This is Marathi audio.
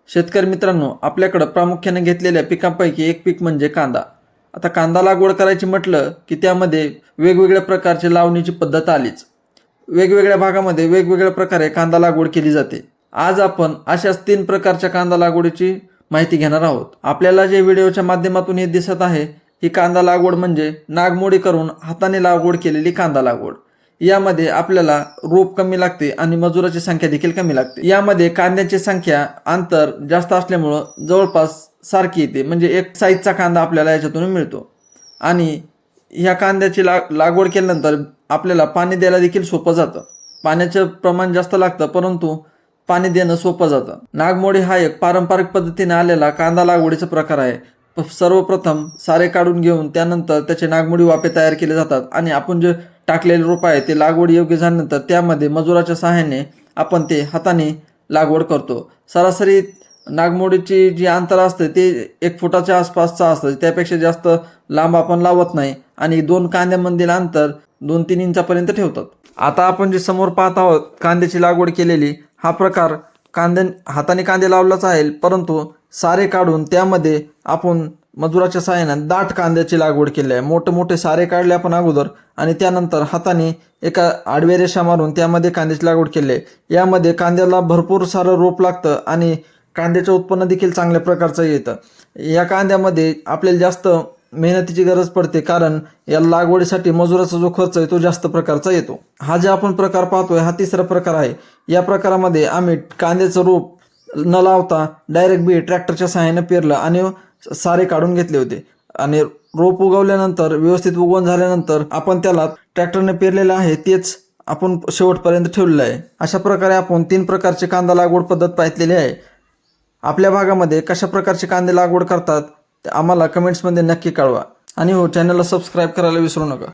शेतकरी मित्रांनो, आपल्याकडे प्रामुख्याने घेतलेल्या पिकांपैकी एक पीक म्हणजे कांदा. आता कांदा लागवड करायची म्हटलं की त्यामध्ये वेगवेगळ्या प्रकारची लावणीची पद्धत आलीच. वेगवेगळ्या भागामध्ये वेगवेगळ्या प्रकारे कांदा लागवड केली जाते. आज आपण अशाच 3 प्रकारच्या कांदा लागवडीची माहिती घेणार आहोत. आपल्याला जे व्हिडिओच्या माध्यमातून हे दिसत आहे, ही कांदा लागवड म्हणजे नागमोडी करून हाताने लागवड केलेली कांदा लागवड. यामध्ये आपल्याला रोप कमी लागते आणि मजुराची संख्या देखील कमी लागते. यामध्ये कांद्याची संख्या अंतर जास्त असल्यामुळं जवळपास सारखी येते, म्हणजे एक साईजचा कांदा आपल्याला याच्यातून मिळतो. आणि ह्या कांद्याची लागवड केल्यानंतर आपल्याला पाणी द्यायला देखील सोपं जातं. पाण्याचं प्रमाण जास्त लागतं, परंतु पाणी देणं सोपं जातं. नागमोडी हा एक पारंपरिक पद्धतीने आलेला कांदा लागवडीचा प्रकार आहे. सर्वप्रथम सारे काढून घेऊन त्यानंतर त्याचे नागमोडी वाफे तयार केले जातात आणि आपण जे टाकलेले रोप आहे ते लागवड योग्य झाल्यानंतर त्यामध्ये मजुराच्या सहाय्याने आपण ते हाताने लागवड करतो. सरासरी नागमोडीची जी अंतर असते ते 1 फुटाच्या आसपासचं असतं, त्यापेक्षा जास्त लांब आपण लावत नाही आणि 2 कांद्यामधील अंतर 2-3 इंचापर्यंत ठेवतात. आता आपण जे समोर पाहत आहोत कांद्याची लागवड केलेली, हा प्रकार हाताने कांदे लावलाच आहे, परंतु सारे काढून त्यामध्ये आपण मजुराच्या सहाय्याने दाट कांद्याची लागवड केली आहे. मोठे मोठे सारे काढले आपण अगोदर आणि त्यानंतर हाताने एका आडव्या रेषा मारून त्यामध्ये कांद्याची लागवड केली आहे. यामध्ये कांद्याला भरपूर सारं रोप लागतं आणि कांद्याचं उत्पन्न देखील चांगल्या प्रकारचं येतं. या कांद्यामध्ये आपल्याला जास्त मेहनतीची गरज पडते, कारण या लागवडीसाठी मजुराचा जो खर्च आहे तो जास्त प्रकारचा येतो. हा जे आपण प्रकार पाहतोय हा 3रा प्रकार आहे. या प्रकारामध्ये आम्ही कांद्याचं रोप न लावता डायरेक्ट बी ट्रॅक्टरच्या सहाय्याने पेरलं आणि सारे काढून घेतले होते आणि रोप उगवल्यानंतर व्यवस्थित उगवण झाल्यानंतर आपण त्याला ट्रॅक्टरने पेरलेलं आहे तेच आपण शेवटपर्यंत ठेवलेलं आहे. अशा प्रकारे आपण 3 प्रकारचे कांदा लागवड पद्धत पाहिलेली आहे. आपल्या भागामध्ये कशा प्रकारचे कांदे लागवड करतात ते आम्हाला कमेंट्समध्ये नक्की कळवा आणि चॅनलला सबस्क्राईब करायला विसरू नका.